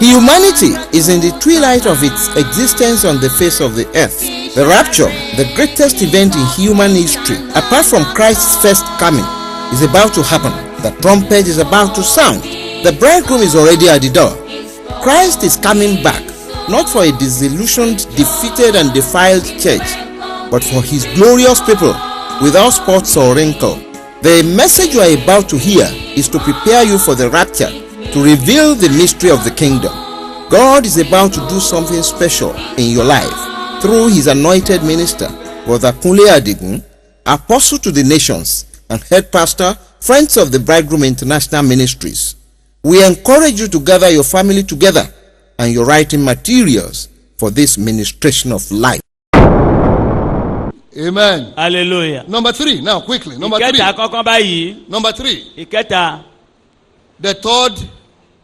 Humanity is in the twilight of its existence on the face of the earth. The rapture, the greatest event in human history, apart from Christ's first coming, is about to happen. The trumpet is about to sound. The bridegroom is already at the door. Christ is coming back, not for a disillusioned, defeated and defiled church, but for his glorious people, without spots or wrinkle. The message you are about to hear is to prepare you for the rapture, to reveal the mystery of the kingdom. God is about to do something special in your life through his anointed minister, Brother Kunle Adigun, apostle to the nations and head pastor, Friends of the Bridegroom International Ministries. We encourage you to gather your family together and your writing materials for this ministration of life. Amen. Hallelujah. Number 3, now quickly. Number 3. Number 3. Ìkẹta. The third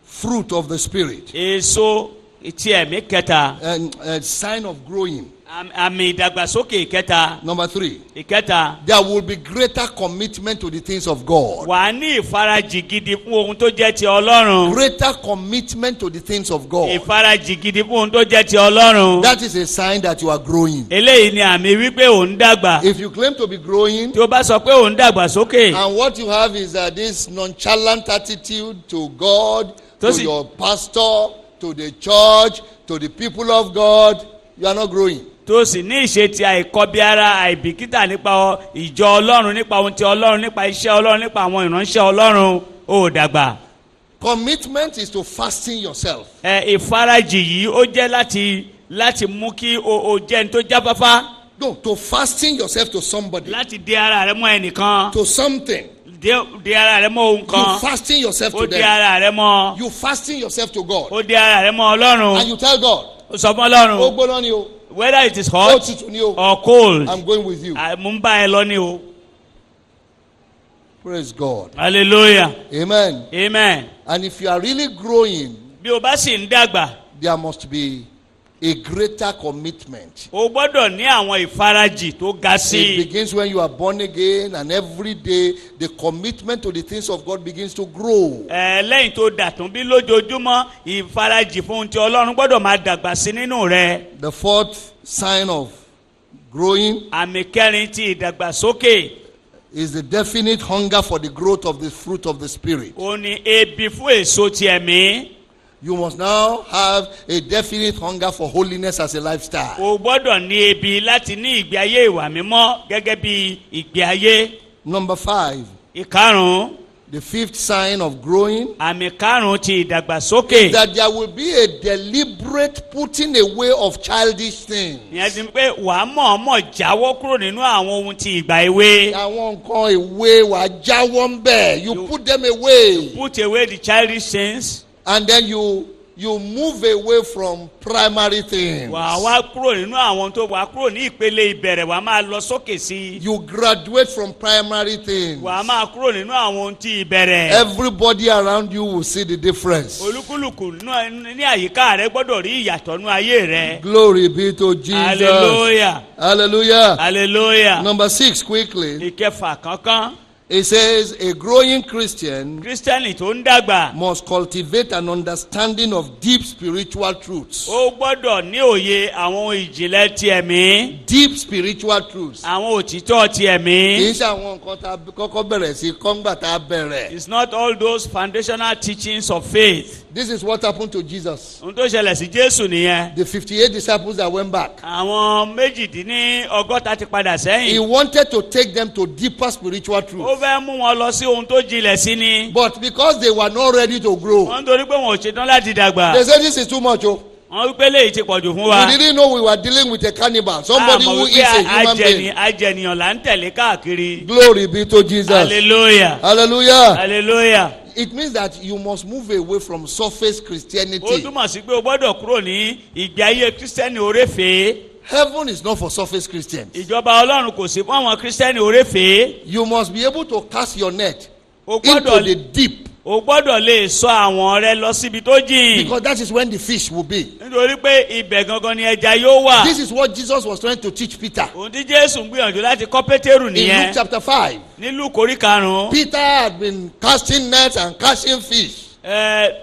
fruit of the Spirit. Èso ti ẹ̀mí kẹta. And a sign of growing. Àmì ìdàgbàsókè ìkẹta. Number 3. Ìkẹta. There will be greater commitment to the things of God. Wà á ní ìfarajì gidi fún ohun tó jẹ́ ti Ọlọ́run. Greater commitment to the things of God. Ìfarajì gidi fún ohun tó jẹ́ ti Ọlọ́run. That is a sign that you are growing. Eléyìí ni àmì wípé ò ń dàgbà. If you claim to be growing, Tí o bá sọ pé ò ń dàgbàsókè. and what you have is this nonchalant attitude to God, to your pastor, to the church, to the people of God, you are not growing. Tó sì ní ìṣe ti àìkọbiara àìbìkítà nípa ìjọ Ọlọ́run, nípa ohun ti Ọlọ́run, nípa iṣẹ́ Ọlọ́run, nípa àwọn ìránṣẹ́ Ọlọ́run, ó dàgbà. Commitment is to fasten yourself. Ìfarajì yìí ó jẹ́ láti mú kí o jẹ́ ní tó jáfáfá. No, to fasten yourself to somebody. Láti dé ara rẹ mọ́ ẹnìkan. To something. Dé ara rẹ mọ́ ohun kan. You fasten yourself to them. Ó dé ara rẹ mọ́. You fasten yourself to God. Ó dé ara rẹ mọ́ Ọlọ́run. And you tell God. Ó sọ fún Ọlọ́run. Ó gbóná ni o. Whether it is hot or cold, I'm going with you. Mo ń bá ẹ lọ ni o. Praise God. Hallelujah. Amen. Amen. And if you are really growing, bí o bá sì ń dàgbà, there must be a greater commitment. O gbọ́dọ̀ ní àwọn ìfarajì tó ga sí. It begins when you are born again, and every day the commitment to the things of God begins to grow. Lẹ́yìn tó dàtún bí lójoojúmọ́ ìfarajì fún ohun tí Ọlọ́run gbọ́dọ̀ máa dàgbà sí nínú rẹ. The fourth sign of growing. Àmì kẹrin ti ìdàgbàsókè. Is the definite hunger for the growth of the fruit of the Spirit. Ó ní ebi fún èso ti ẹ̀mí. You must now have a definite hunger for holiness as a lifestyle. O gbọ́dọ̀ ní ebi láti ní ìgbé ayé ìwà mímọ́ gẹ́gẹ́ bí ìgbé ayé. Number 5. Ìkarùn-ún. The fifth sign of growing. Àmì karùn-ún ti ìdàgbàsókè. Is that there will be a deliberate putting away of childish things. Ìyẹn ti pé wàá mọ̀ọ́mọ̀ jáwọ́ kúrò nínú àwọn ohun ti ìgbà èwe. Àwọn nǹkan èwe wàá jáwọ́ ń bẹ̀. You put them away. You put away the childish things. And then you move away from primary things. Wàá kúrò nínú àwọn tó wàá kúrò ní ìpele ìbẹ̀rẹ̀ wàá máa lọ sókè sí. You graduate from primary things. Wàá máa kúrò nínú àwọn tí ìbẹ̀rẹ̀. Everybody around you will see the difference. Olúkúlùkù ní àyíká rẹ gbọ́dọ̀ rí ìyàtọ̀ nínú ayé rẹ. Glory be to Jesus. Hallelujah. Hallelujah. Hallelujah. Number 6 quickly. Ìkẹfà kankan. It says a growing Christian tó ń dàgbà must cultivate an understanding of deep spiritual truths. Ó gbọ́dọ̀ ní òye àwọn ìjìnlẹ̀ ti ẹ̀mí. Deep spiritual truths. Àwọn òtítọ́ ti ẹ̀mí. Kì í ṣe àwọn nǹkan tá a kọ́kọ́ bẹ̀rẹ̀ sí kọ́ngbà tá a bẹ̀rẹ̀. It's not all those foundational teachings of faith. This is what happened to Jesus. Ohun tó ṣẹlẹ̀ sí Jésù nìyẹn. The 58 disciples that went back. Àwọn méjìdínlọ́gọ́ta ti padà sẹ́yìn. He wanted to take them to deeper spiritual truths. Ó fẹ́ mú wọn lọ sí ohun tó jinlẹ̀ sí ni. But because they were not ready to grow. Wọ́n torí pé wọn ò ṣetán láti dàgbà. They said this is too much. Wọ́n wípé léyìí ti pọ̀jù fún wa. We didn't know we were dealing with a cannibal. Somebody who eats a human being. Ajẹniyàn là ń tẹ̀lé káàkiri. Glory be to Jesus. Hallelujah. Hallelujah. Hallelujah. It means that you must move away from surface Christianity. Ó túmọ̀ sí pé o gbọ́dọ̀ kúrò ní ìgbé ayé Kírísítẹ́nì oréfèé. Heaven is not for surface Christians. Ìjọba Ọlọ́run kò sí fún àwọn Kírísítẹ́nì oréfèé. You must be able to cast your net into the deep. O gbọ́dọ̀ lè sọ àwọn rẹ lọ síbi tó jìn. Because that is when the fish will be. Nítorí pé ibẹ̀ gangan ni ẹja yóò wà. This is what Jesus was trying to teach Peter. Ohun tí Jésù ń gbìyànjú láti kọ́ Pétérù nìyẹn. In Luke chapter 5. Ní Lúùkù orí 5. Peter had been casting nets and catching fish.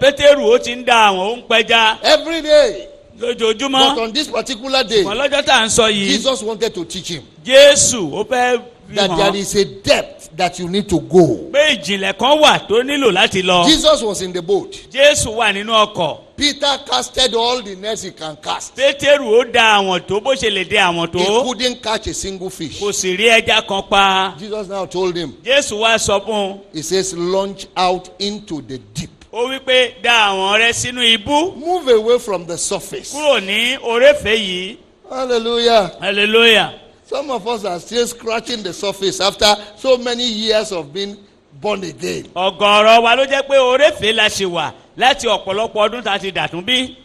Pétérù ó ti ń da àwọn ó ń pẹja every day. lójoojúmọ́. But on this particular day, wọn lọ́jọ́ tá à ń sọ yìí Jesus wanted to teach him Jésù ó fẹ́ fi that there hàn is a depth that you need to go. pé ìjìnlẹ̀ kan wà tó nílò láti lọ. Jesus was in the boat. Jésù wà nínú ọkọ̀. Peter casted all the nets he can cast. Pétérù ó da àwọn tó bó ṣe lè dé àwọn He tó. couldn't catch a single fish. kò sì rí ẹja kan pa. Jesus now told him, Jésù wá sọ fún un. he says, launch out into the deep. ó wí pé da àwọn rẹ sínú ibú. Move away from the surface. kúrò ní oréfèé yìí. Hallelujah. hallelujah. Some of us are still scratching the surface after so many years of being born again. ọ̀gọ̀rọ̀ wa ló jẹ́ pé oréfèé la ṣe wà láti ọ̀pọ̀lọpọ̀ ọdún tá a ti dàtún bí.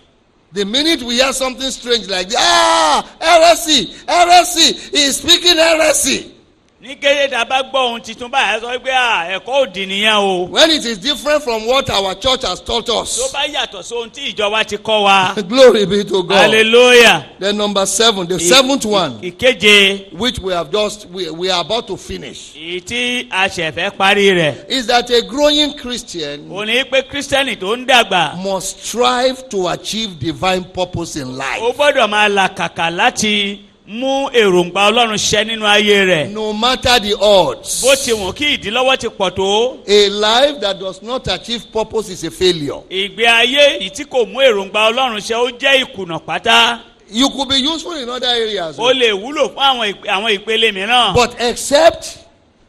The minute we hear something strange like that, heresy, heresy, he is speaking heresy. ní kéde tá a bá gbọ́ ohun tuntun báyìí sọ pé ẹ̀kọ́ òdì nìyẹn o. When it is different from what our church has taught tó us. bá yàtọ̀ sí ohun tí ìjọba ti kọ́ wa. Glory be to God. hallelujah. Then number 7, the seventh one, ìkeje which we have just, we are about to finish, èyí tí a ṣẹ̀ fẹ́ parí rẹ̀. is that a growing Christian ó ní pé kírísítẹ́nì tó ń dàgbà. must strive to achieve divine purpose in ó life. gbọ́dọ̀ máa làkàkà láti mú èròǹgbà Ọlọ́run ṣẹ nínú ayé rẹ̀. No matter the odds. bó ti wọ̀n kí ìdílọ́wọ́ ti pọ̀ tó. A life that does not achieve purpose is a failure. ìgbé ayé yìí tí kò mú èròǹgbà Ọlọ́run ṣẹ ó jẹ́ ìkùnà pátá. You could be useful in other areas. ó lè wúlò fún àwọn ìpele mìíràn. But except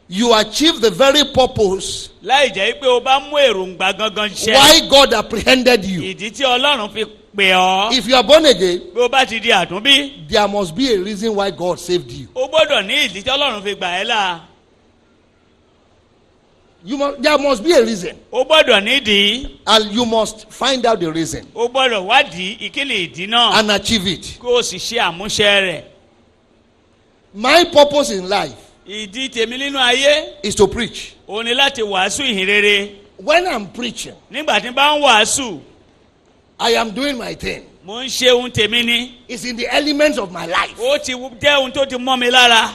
you achieve the very purpose láì jẹ́ pé o bá mú èròǹgbà gangan ṣẹ. why God apprehended you. ìdí tí Ọlọ́run fi pè ọ́. If you are born again, bí o bá ti di àtúnbí. there must be a reason why God saved you. o gbọ́dọ̀ ní ìdí tí Ọlọ́run fi gbà ẹ́ là. There must be a reason. o gbọ́dọ̀ nídìí. And you must find out the reason o gbọ́dọ̀ wádìí ìkíni ìdí náà. and achieve it. kó o sì ṣe àmúṣe rẹ̀. My purpose in life ìdí tèmi nínú ayé. is to preach. o ní láti wàásù ìhìnrere. When I'm preaching, nígbà tí n bá ń wàásù. I am doing my thing. mo ń ṣe ohun tèmi ní. It's in the elements of my life. ó ti jẹ́ ohun tó ti mọ́ mi lára.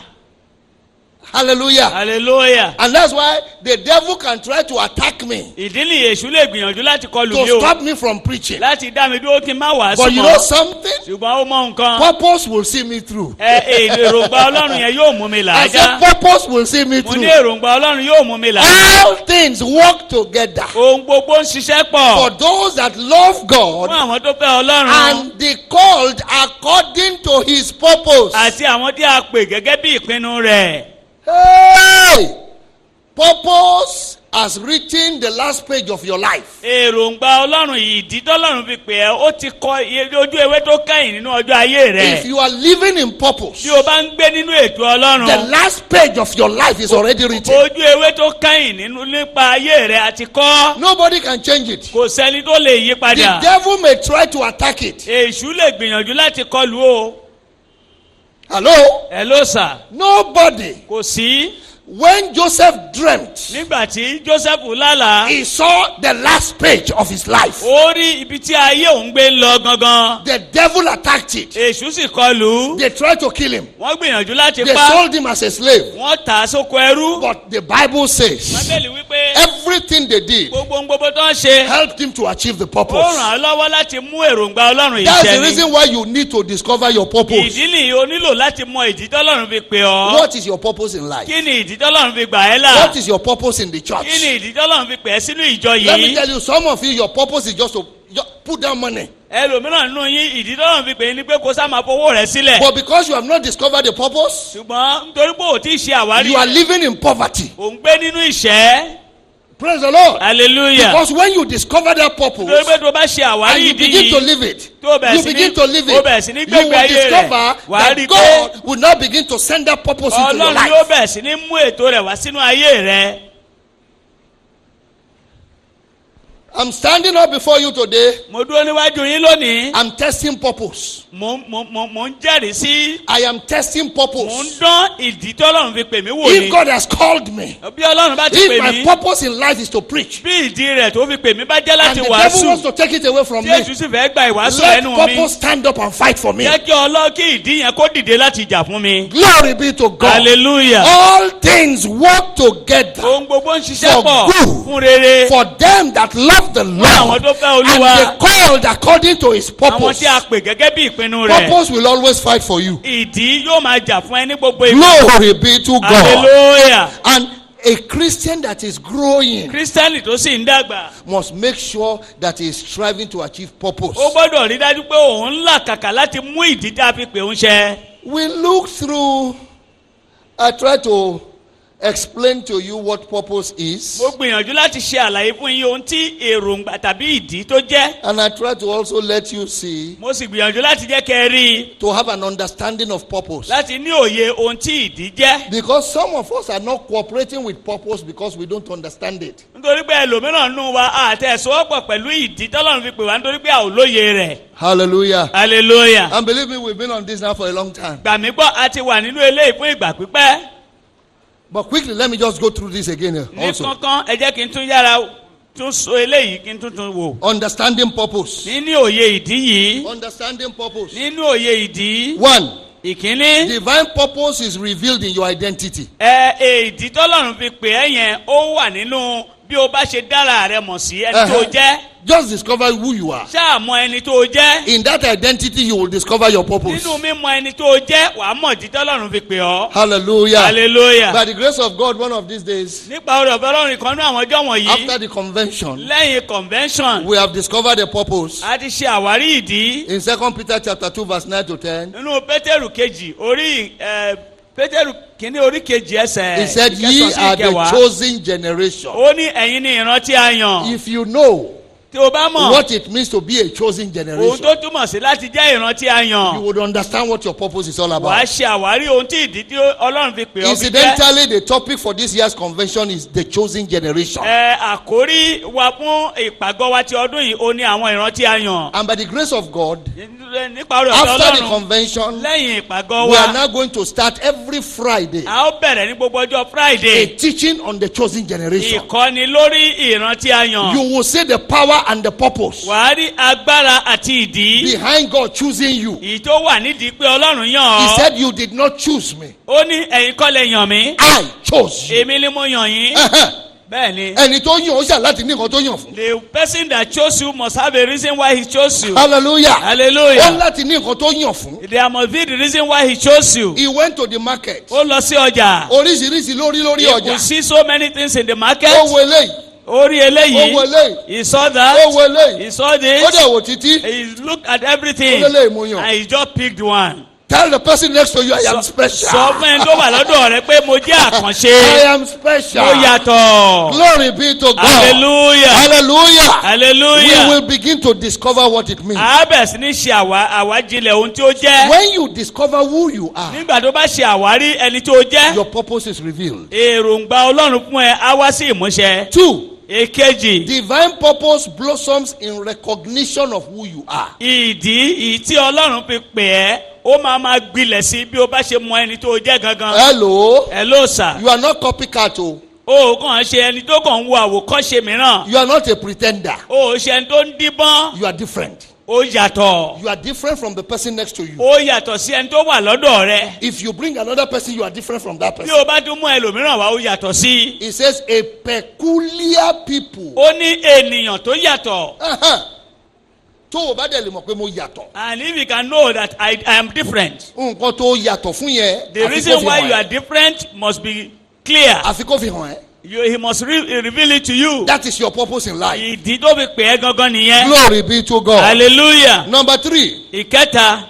Hallelujah. hallelujah. And that's why the devil can try to attack me, ìdí ni èṣù lè gbìyànjú láti kọlù mi to o. stop me from preaching. láti dá mi dúró kí n má wàásù But you know mọ́. something? ṣùgbọ́n ó mọ nǹkan. Purpose will see me through. èròǹgbà Ọlọ́run yẹn yóò mú mi I làájá. said purpose will see me mo ní through. èròǹgbà Ọlọ́run yóò mú mi làájá. All things work together ohun gbogbo ń ṣiṣẹ́ for pọ̀. those that love fún God àwọn tó fẹ́ Ọlọ́run. and the called according to his purpose. àti àwọn tí a pè gẹ́gẹ́ bí ìpinnu rẹ̀. Hey! Purpose has written the last page of your life. èròǹgbà Ọlọ́run ìdí tọ́lọ́run fi pè ẹ́ ó ti kọ ojú ewé tó kẹ́yìn nínú ọjọ́ ayé rẹ̀. If you are living in purpose, bí o bá ń gbé nínú ètò the Ọlọ́run. last page of your life is already written. ojú ewé tó kẹ́yìn nínú nípa ayé rẹ̀ àti kọ́. Nobody can change it. kò sẹ́ni tó lè yí The padà. devil may try to attack it. èṣù lè gbìyànjú láti kọlù o. Hello? ẹ ló sà. Nobody. kò sí. When Joseph dreamt, nígbà tí Joseph lálàá. he saw the last page of his life. ó rí ibi tí ayé òun gbé lọ gangan. The devil attacked it. èṣù sì kọlù. They tried to kill him. wọ́n gbìyànjú láti They pa. sold him as a slave. wọ́n tà á sóko ẹrú. But the Bible says bíbélì wípé everything they did gbogbo tó ń ṣe. helped him to achieve the ó purpose. ràn án lọ́wọ́ láti mú èròǹgbà Ọlọ́run That's the ìṣẹ́ ni. reason why you need to discover your purpose. ìdí nìyí o nílò láti mọ ìdí tọ́lọ́run fi pè ọ́. What is your purpose in life? kí ni ìdí tọ́lọ́run fi gbà ẹ́ là. What is your purpose in the kí church? ni ìdí tọ́lọ́run fi pè ẹ́ sínú ìjọ Let me yìí. tell you, some of you, your purpose is just to put down money. ẹlòmíràn nínú yín ìdí tọ́lọ́run fi pè é ni pé kó sá máa fowó rẹ̀ sílẹ̀. But because you have not discovered the purpose, ṣùgbọ́n nítorí pé ò tí ì ṣe àwárí. you are living in poverty. ò ń gbé nínú ìṣẹ́. Praise the Lord. hallelujah. Because when you discover that purpose nítorí pé tó bá ṣe and àwárí you ìdí begin to yìí. live it, tó bẹ̀rẹ̀ you sí ní- begin to live ó bẹ̀rẹ̀ sí ní it, you gbégbé will ayé rẹ̀. discover wàá rí i that pé God will now begin to send that purpose into your Ọlọ́run yóò life. bẹ̀rẹ̀ sí ní mú ètò rẹ̀ wá sínú ayé rẹ̀. I'm standing up before you today. mo dúró níwájú yín lónìí. I'm testing purpose. mo ń jẹ́rìí sí. I am testing mo ń purpose. dán ìdí tọ́lọ́run fi pè mí wò If ni. God has called me, bí Ọlọ́run bá ti if pè my mí. purpose in life is to preach, bí ìdí rẹ̀ tó fi pè mí bá jẹ́ and láti the devil wants wàásù. to take it away from tí me, èṣù sì fẹ́ gba ìwàásù let lẹ́nu mi. purpose stand up and fight for me. jẹ́ kí kí ìdí yẹn kó dìde láti jà fún mi. Glory be to God. hallelujah. All things work together ohun gbogbo ń ṣiṣẹ́ For pọ̀ good. fún rere. for them that love love the fún àwọn Lord tó fẹ́ and Olúwa. they called according to his Àwọn purpose, tí a pè gẹ́gẹ́ bí ìpinnu rẹ̀. purpose will always fight for you. Ìdí yóò máa jà fún ẹ ní gbogbo ìgbà. Glory be to God. Hallelujah. And a Christian that is growing Kírísítẹ́nì tó sì ń dàgbà. must make sure that he is striving to achieve purpose. Ó gbọ́dọ̀ rí dájú pé òun ń làkàkà láti mú ìdí tí a fi pè ń ṣẹ. We look through, I try to explain to you what purpose is, Mo gbìyànjú láti ṣe àlàyé fún yín ohun tí èròǹgbà tàbí ìdí tó jẹ́. and I try to also let you see, Mo sì gbìyànjú láti jẹ́ kẹ́ ẹ rí i, to have an understanding of purpose. láti ní òye ohun tí ìdí jẹ́. Because some of us are not cooperating with purpose because we don't understand it. Nítorí pé ẹlòmíràn nù wa àtẹ̀sọ́wọ́pọ̀ pẹ̀lú ìdí tọ́lọ́run fi pè wá nítorí pé a ò lóye rẹ̀. Hallelujah. Hallelujah. And believe me, we've been on this now for a long time. Gbà mí gbọ́, a ti wà nínú eléyìí fún ìgbà pípẹ́. But quickly, let me just go through this again Ní also. kankan ẹ jẹ́ kí n tún yára tún sọ eléyìí kí n tún wò. Understanding purpose. Nínú òye ìdí yìí. Understanding purpose. Nínú òye ìdí. One, Ìkíní. divine purpose is revealed in your identity. Ìdí tọ́lọ́run fi pè é yẹn ó wà nínú bí o bá ṣe dára rẹ mọ̀ sí ẹni tó jẹ́. Just discover who you are. Ṣáà mọ ẹni tó jẹ́. In that identity, you will discover your purpose. Nínú mímọ ẹni tó jẹ́ wàá mọ̀ ìdí tọ́lọ́run fi pè ọ́. Hallelujah. Hallelujah. By the grace of God, one of these days, Nípa oore ọ̀fẹ́ Ọlọ́run kan ní àwọn ọjọ́ wọ̀nyí. after the convention, Lẹ́yìn convention. we have discovered a purpose. A ti ṣe àwárí ìdí. In 2 Peter chapter 2, verse 9 to 10, Nínú Pétérù kejì Pétérù kìíní orí kejì ẹsẹ̀. he said, ìkẹsàn ye sí are the ìkẹwàá. chosen generation. Ó ní ẹ̀yin ni ìran tí a yàn. If you know Tí o bá mọ̀ what it means to be a chosen ohun generation, tó túmọ̀ sí láti jẹ́ ìran tí a you yàn. would understand what your purpose is all Wàá about. ṣe àwárí ohun tí ìdí tí Ọlọ́run fi pè ọ́ fi jẹ́. Incidentally, the topic for this year's convention is the chosen generation. Àkórí wa fún ìpàgọ́ wa ti ọdún yìí ó ní àwọn ìran tí a yàn. And by the grace of God, Nípa oore ọ̀fẹ́ after the Ọlọ́run convention, lẹ́yìn ìpàgọ́ we are wa now going to start every Friday a ó bẹ̀rẹ̀ ní gbogbo ọjọ́ a Friday. teaching on the chosen generation. Ìkọ́ni lórí ìran tí a yàn. You will see the power and the purpose Wàá rí agbára àti ìdí. behind God choosing you. Èyí tó wà nídìí pé Ọlọ́run yàn He ọ́. said, you did not choose me. Ó ní ẹ̀yin kọ́ lẹ yàn mí. I chose you. Èmi ni mo yàn yín. Bẹ́ẹ̀ ni. Ẹni tó yàn ó ṣà láti ní nǹkan tó yàn fún. The person that chose you must have a reason why he chose you. Hallelujah. Ó Hallelujah. láti ní nǹkan tó yàn fún. There must be the reason why he chose you. He went to the market. Ó lọ sí ọjà. Oríṣiríṣi lórí You ọjà. could see so many things in the market. Ó wo eléyìí. Ó rí Ó wo eléyìí. eléyìí. He saw Ó that. wo eléyìí. He saw Ó this. dẹ̀ wò títí. He looked at everything. Ó lélẹ̀ ìmúyàn. And he just picked one. Tell the person next to you, I am special. Sọ fún ẹni tó wà lọ́dọ̀ rẹ pé mo jẹ́ I àkànṣe. am special. Mo yàtọ̀. Glory be to God. Hallelujah. Hallelujah. We Hallelujah. will begin to discover what it means. A bẹ̀rẹ̀ sí ní ṣe àwájílẹ̀ ohun tí ó jẹ́. When you discover who you are, Nígbà tó bá ṣe àwárí ẹni tó jẹ́. your purpose is revealed. Èròǹgbà Ọlọ́run fún ẹ á wá sí ìmúṣẹ. 2. Èkejì. Divine purpose blossoms in recognition of who you are. Ìdí tí Ọlọ́run fi pè ẹ́ ó máa gbilẹ̀ sí bí o bá ṣe mọ ẹni tó jẹ́ gangan. Hello. Hello sir. You are not copycat. O kàn ṣe ẹni tó kàn ń wo àwòkọ́ṣe mìíràn. You are not a pretender. O ṣe ẹni tó ń díbọ́n. You are different. Ó yàtọ̀. You are different from the person next to you. Ó yàtọ̀ sí ẹni tó wà lọ́dọ̀ rẹ. If you bring another person, you are different from that Bí person. o bá tún mú ẹlòmíràn wá ó yàtọ̀ sí. It says a peculiar people. Ó ní ènìyàn tó yàtọ̀. Tó o bá dẹ̀ lè mọ̀ pé mo yàtọ̀. And if you can know that I am different. Nǹkan tó yàtọ̀ fún yẹn. The reason why you are different must be clear. Àfi kó fi hàn ẹ́. He must reveal it to you. That is your purpose in life. Ìdí tó fi pè é gangan nìyẹn. Glory be to God. Hallelujah. Number 3. Ìkẹta.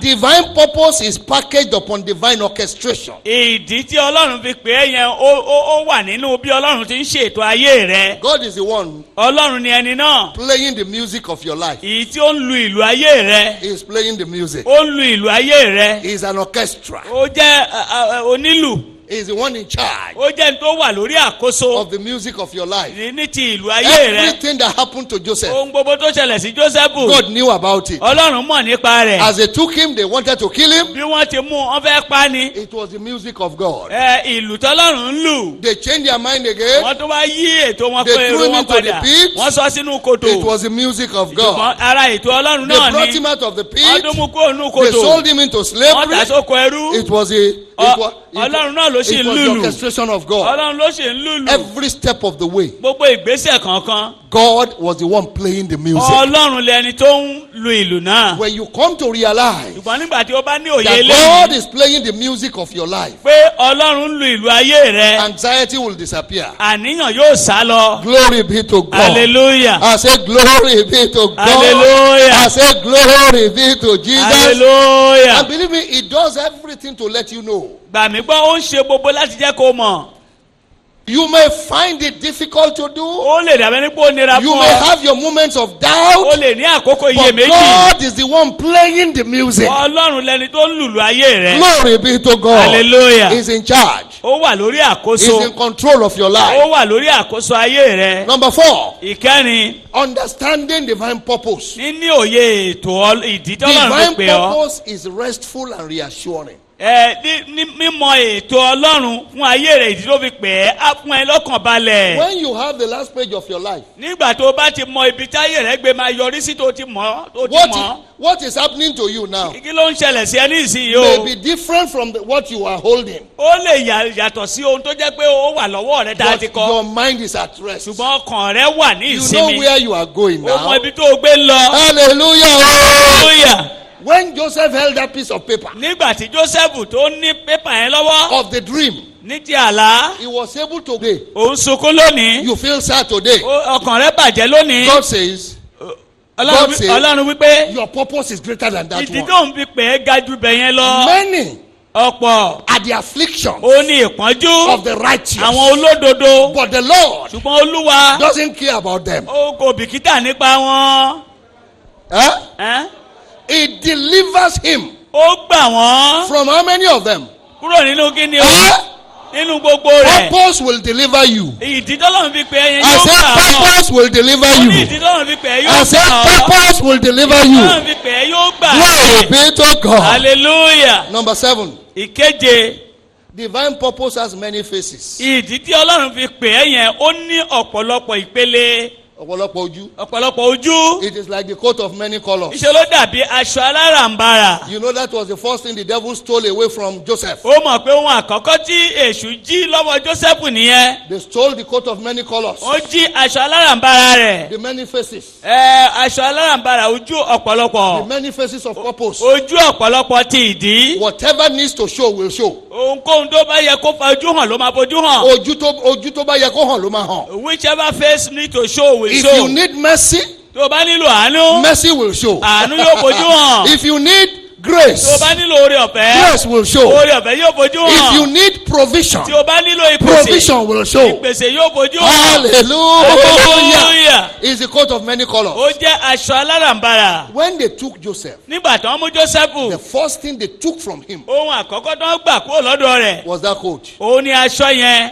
Divine purpose is packaged upon divine orchestration. Ìdí tí Ọlọ́run fi pè é yẹn ó wà nínú bí Ọlọ́run ti ń ṣètò ayé rẹ. God is the one Ọlọ́run ni ẹni náà. playing the music of your life. Èyí tí ó ń lu ìlú ayé rẹ. He is playing the music. Ó ń lu ìlú ayé rẹ. He is an orchestra. Ó jẹ́ onílù. He is the one in charge Ó jẹ́ ní tó wà lórí àkóso. of the music of your life. Ní ti ìlú ayé rẹ. Everything that happened to Joseph, Ohun gbogbo tó ṣẹlẹ̀ sí Jósẹ́fù. God knew about it. Ọlọ́run mọ̀ nípa rẹ̀. As they took him, they wanted to kill him. Bí wọ́n ti mú wọn fẹ́ pa ni. It was the music of God. Ìlú tọ́lọ́run ń lù. They changed their mind again. Wọ́n tún wá yí ètò wọn They pé threw èrò him wọn into the padà. pit. Wọ́n sọ sínú kòtò. It was the music of God. Ṣùgbọ́n ara ètò Ọlọ́run They náà brought ni. him out of the Wọ́n pit. tún mú kó nù They kòtò. sold him into Wọ́n slavery. dà sóko ẹrú. It was a. Ọlọ́run náà ló ló sì It ń was the lùlù. orchestration of God. Ọlọ́run ló sì ń lùlù. Every step of the way, Gbogbo ìgbésẹ̀ kankan. God was the one playing the music. Ọlọ́run lẹni tó ń lu ìlù náà. When you come to realize Ṣùgbọ́n nígbà tí ó bá ní òye that God eléyìí is playing the music of your life, pé Ọlọ́run ń lu ìlù ayé rẹ, anxiety will disappear. àníyàn yóò sá lọ. Glory be to God. Hallelujah. I say glory be to God. Hallelujah. I say glory be to Jesus. Hallelujah. And believe me, it does everything to let you know. Gbà mí gbọ́, ó ń ṣe gbogbo láti jẹ́ kó mọ̀. You may find it difficult to do. Ó lè dàbẹ́ ní pé ó nira You fún may ọ. have your moments of Ó doubt. lè ní àkókò But iyèméjì. God is the one playing the music. Ọlọ́run lẹni tó ń lùlù ayé rẹ. Glory be to God. Hallelujah. He's in charge. Ó wà lórí He's àkóso. in control of your life. Ó wà lórí àkóso ayé rẹ. Number 4, Ìkẹrin, understanding divine purpose. níní òye ètò ìdí tọ́lọ́run Divine fi pè ọ́. purpose is restful and reassuring. Ní mímọ̀ ètò Ọlọ́run fún ayé rẹ̀ ìdí tó fi pè é á fún ẹ lọ́kàn balẹ̀. When you have the last page of your life, Nígbà tó o bá ti mọ ibi táyé rẹ̀ gbé máa yọrí sí tó ti mọ̀. what is happening to you now Kí ló ń ṣẹlẹ̀ sí ẹ ní ìsinyìí may o? be different from what you are holding. Ó lè yàtọ̀ sí ohun tó jẹ́ pé ó wà lọ́wọ́ rẹ tá a But ti kọ́. your mind is at rest. Ṣùgbọ́n ọkàn rẹ wà ní You know ìsinmi. where you are going Ó mọ now. ibi tó o gbé lọ. Hallelujah. Hallelujah. When Joseph held that piece of paper Nígbà tí Joseph tó ní pépà yẹn lọ́wọ́ of the dream, ní ti àlá, he was able to say, òun sunkún lónìí. you feel sad today. Ọkàn rẹ bàjẹ́ lónìí. God says, God says, Ọlọ́run wípé your purpose is greater than that ìdí one. tó ń fi pè é ga jù bẹ̀ yẹn lọ. Many Ọ̀pọ̀ are the affliction ó ní ìpọ́njú of the righteous, àwọn olódodo. but the Lord Ṣùgbọ́n Olúwa doesn't care about them. ó kò bìkítà nípa wọn. Huh? Ẹ́n? He delivers him Ó gbà wọ́n from how many of them? kúrò nínú kíni o. Huh? Nínú gbogbo rẹ̀. Purpose will deliver you. Ìdí tọ́lọ́run fi pè é yẹn I yóò said gbà wọ́n. purpose will deliver Ó ní you. ìdí tọ́lọ́run fi pè é I yóò said gbà wọ́n. purpose will deliver you. Tọ́lọ́run fi pè é yóò gbà Glory be to God. Hallelujah. Number 7. Ìkeje, Divine purpose has many faces. ìdí tí Ọlọ́run fi pè é yẹn ó ní ọ̀pọ̀lọpọ̀ ìpele, Ọ̀pọ̀lọpọ̀ ojú. ọ̀pọ̀lọpọ̀ ojú. It is like the coat of many colors. Ìṣe ló dàbí aṣọ aláràǹbarà. You know that was the first thing the devil stole away from Joseph. Ó mọ̀ pé ohun àkọ́kọ́ tí èṣù jí lọ́wọ́ Jósẹ́fù nìyẹn. They stole the coat of many colors. Ó jí aṣọ aláràǹbarà rẹ̀. The many faces. Aṣọ aláràǹbarà ojú The ọ̀pọ̀lọpọ̀. many faces of purpose. Ojú ọ̀pọ̀lọpọ̀ ti ìdí. Whatever needs to show will show. Ohunkóhun tó bá yẹ kó fa ojú hàn ló máa fojú hàn. Ojú tó bá yẹ kó hàn ló máa hàn. Whichever face need to show will If show. you need mercy, Tó o bá nílò àánú, mercy will show. àánú yóò fojú hàn. If you need Tó o grace, bá nílò oore ọ̀fẹ́, grace will show. oore ọ̀fẹ́ yóò fojú If you hàn. need provision, Tí o bá nílò ìpèsè, provision will show. ìpèsè yóò fojú hàn. Hallelujah. Hallelujah. It's the coat of many colors. Ó jẹ́ aṣọ aláràǹbarà. When they took Joseph, Nígbà tí wọ́n mú Jósẹ́fù, the first thing they took from him ohun àkọ́kọ́ tó ń gbà kúrò lọ́dọ̀ rẹ̀, was that coat. òun ni aṣọ yẹn.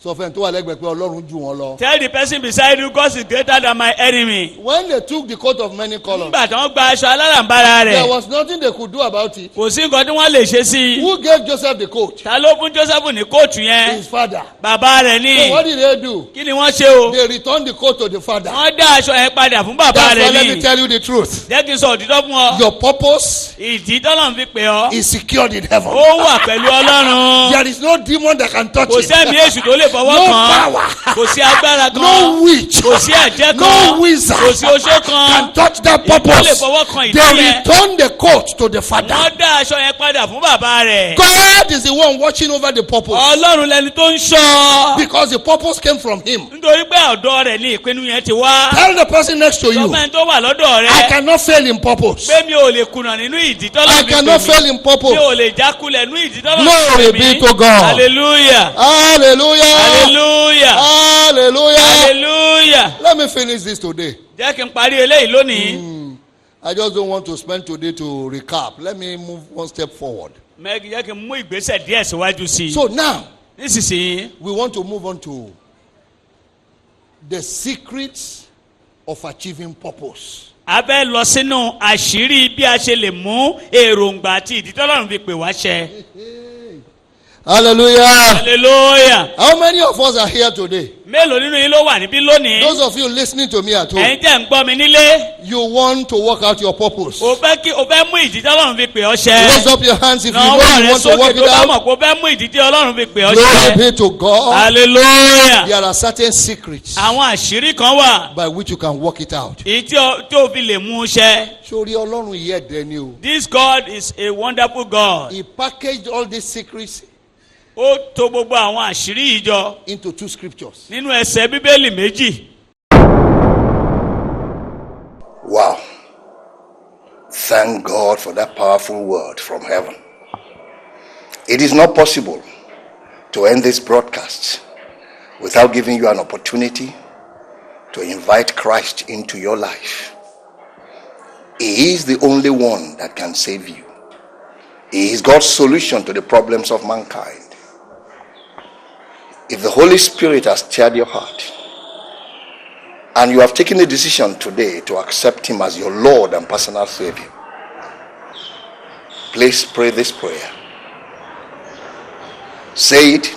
Sọ fẹ́ni tó wà lẹ́gbẹ̀ẹ́ pé Ọlọ́run jù wọ́n lọ. Tell the person beside you, God is greater than my enemy. When they took the coat of many colors, Nígbà tí wọ́n gba aṣọ aláràǹbarà there rẹ̀, was nothing they could do about it. kò sí nǹkan tí wọ́n lè ṣe sí i. Who gave Joseph the coat? Ta ló fún Jósẹ́fù ní kóòtù yẹn? His father. Bàbá rẹ̀ ní. So what did they do? Kí ni wọ́n ṣe o? They returned the coat to the father. Wọ́n dá aṣọ yẹn padà fún bàbá That's why rẹ̀ let me ní. tell you the truth. Jẹ́ kí n sọ òtítọ́ fún ọ. Your purpose Ìdí tọ́lọ̀ ń fi pè ọ́. is secured in heaven. Ó wà pẹ̀lú Ọlọ́run. There is no demon that can touch Kò it. sẹ́mi èṣù tó lè fọwọ́ No kàn án. power. Kò sí agbára kan. No witch. Kò sí ẹ̀jẹ̀ kan. No wizard Kò sí oṣó kan. can touch that Ìwọ lè purpose. fọwọ́ kan ìdí They yẹn. returned the coat to the father. Wọ́n dá aṣọ yẹn padà fún bàbá rẹ̀. God is the one watching over the purpose Ọlọ́run lẹni tó ń ṣọ́. because the purpose came from him. Nítorí pé ọ̀dọ̀ rẹ̀ ní ìpinnu yẹn ti wá. Tell the person next to you, Gọ́ọ̀mẹ̀ntì tó wà lọ́dọ̀ I rẹ̀. cannot fail in purpose. Pé mi ò lè kùnà nínú ìdí tọ́lọ̀ I mi pè cannot mí. fail in Mi purpose. ò lè jákulẹ̀ nínú ìdí tọ́lọ̀ mi Glory pè be mí. to God. Hallelujah. Hallelujah. Hallelujah. Hallelujah. Hallelujah. Let me finish this today. Jẹ́ kí n parí eléyìí lónìí. I just don't want to spend today to recap. Let me move one step forward. Mẹ́gì jẹ́ kí n mú ìgbésẹ̀ díẹ̀ síwájú sí i. So now, Nísinsìnyí, we want to move on to the secrets of achieving purpose. a fẹ́ lọ sínú àṣírí bí a ṣe lè mú èròǹgbà àti ìdí tọ́lọ́run fi pè wá ṣẹ. Hallelujah. Hallelujah. How many of us are here today? Mélòó nínú yín ló wà níbí lónìí? Those of you listening to me at home, Ẹ̀yin tẹ́ ń gbọ́ mi nílé. you want to work out your purpose. O fẹ́ mú ìdí tí Ọlọ́run fi pè ọ́ ṣẹ. Raise up your hands if you know Nawọ́ you rẹ want to sókè work tó it bá out. mọ̀ pé o fẹ́ mú ìdí tí Ọlọ́run fi pè ọ́ Glory ṣẹ. be to God. Hallelujah. There are certain secrets Àwọn àṣírí kan wà. by which you can work it out. Èyí tí o fi lè mú un ṣẹ. Sori Ọlọ́run yìí ẹ̀dẹ̀ ni o. This God is a wonderful God. He packaged all these secrets Ó tò gbogbo àwọn àṣírí yìí jọ into 2 scriptures. nínú ẹsẹ̀ Bíbélì méjì. Wow. Thank God for that powerful word from heaven. It is not possible to end this broadcast without giving you an opportunity to invite Christ into your life. He is the only one that can save you. He is God's solution to the problems of mankind. If the Holy Spirit has stirred your heart and you have taken a decision today to accept him as your Lord and personal Savior, please pray this prayer. Say it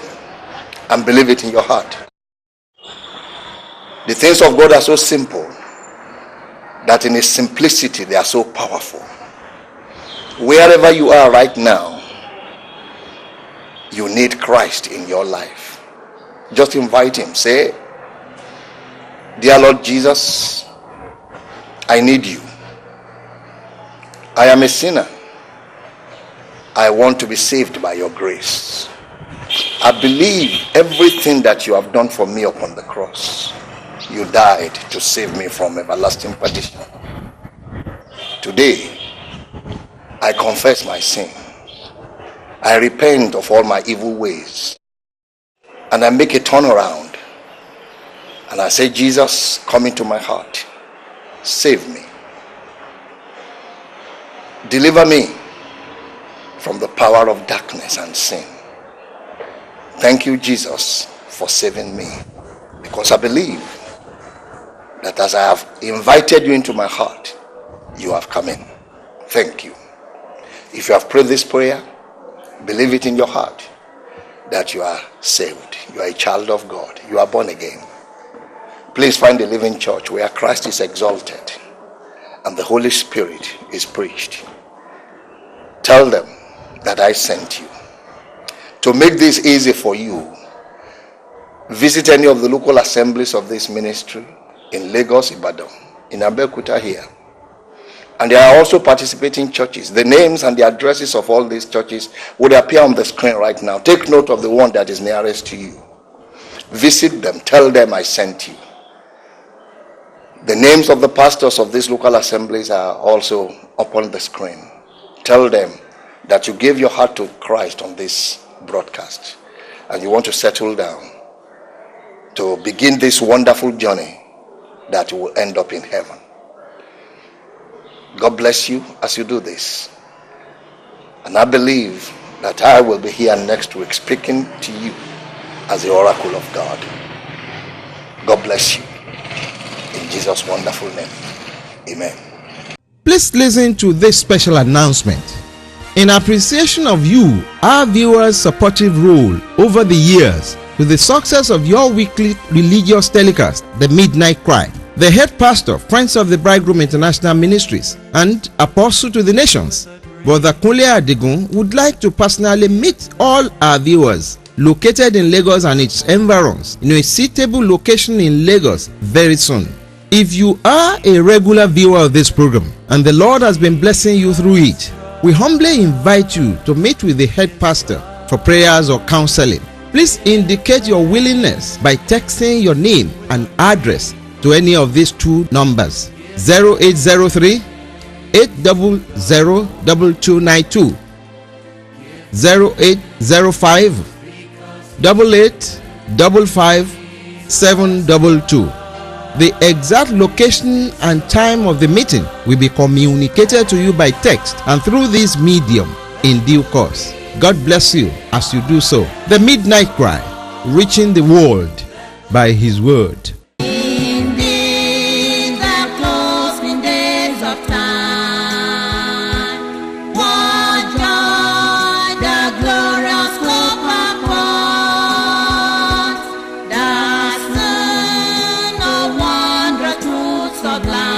and believe it in your heart. The things of God are so simple that in its simplicity they are so powerful. Wherever you are right now, you need Christ in your life. Just invite him. Say, dear Lord Jesus, I need you. I am a sinner. I want to be saved by your grace. I believe everything that you have done for me upon the cross. You died to save me from everlasting perdition. Today, I confess my sin. I repent of all my evil ways. And I make a turnaround. And I say, Jesus, come into my heart. Save me. Deliver me from the power of darkness and sin. Thank you, Jesus, for saving me. Because I believe that as I have invited you into my heart, you have come in. Thank you. If you have prayed this prayer, believe it in your heart that you are saved. You are a child of God. You are born again. Please find a living church where Christ is exalted and the Holy Spirit is preached. Tell them that I sent you. To make this easy for you, visit any of the local assemblies of this ministry in Lagos, Ibadan, in Abeokuta here. And there are also participating churches. The names and the addresses of all these churches would appear on the screen right now. Take note of the one that is nearest to you. Visit them. Tell them I sent you. The names of the pastors of these local assemblies are also up on the screen. Tell them that you gave your heart to Christ on this broadcast and you want to settle down to begin this wonderful journey that will end up in heaven. God bless you as you do this. And I believe that I will be here next week speaking to you as the oracle of God. God bless you. In Jesus' wonderful name. Amen. Please listen to this special announcement. In appreciation of you, our viewers' supportive role over the years to the success of your weekly religious telecast, The Midnight Cry, the head pastor, Friends of the Bridegroom International Ministries, and Apostle to the Nations, Brother Kunle Adigun, would like to personally meet all our viewers located in Lagos and its environs in a suitable location in Lagos very soon. If you are a regular viewer of this program and the Lord has been blessing you through it, we humbly invite you to meet with the head pastor for prayers or counseling. Please indicate your willingness by texting your name and address to any of these 2 numbers: 0803 800 2292, 0805 8855 722. The exact location and time of the meeting will be communicated to you by text and through this medium in due course. God bless you as you do so. The Midnight Cry, reaching the world by His word. In these the closing days of time, what joy the glorious hope of life.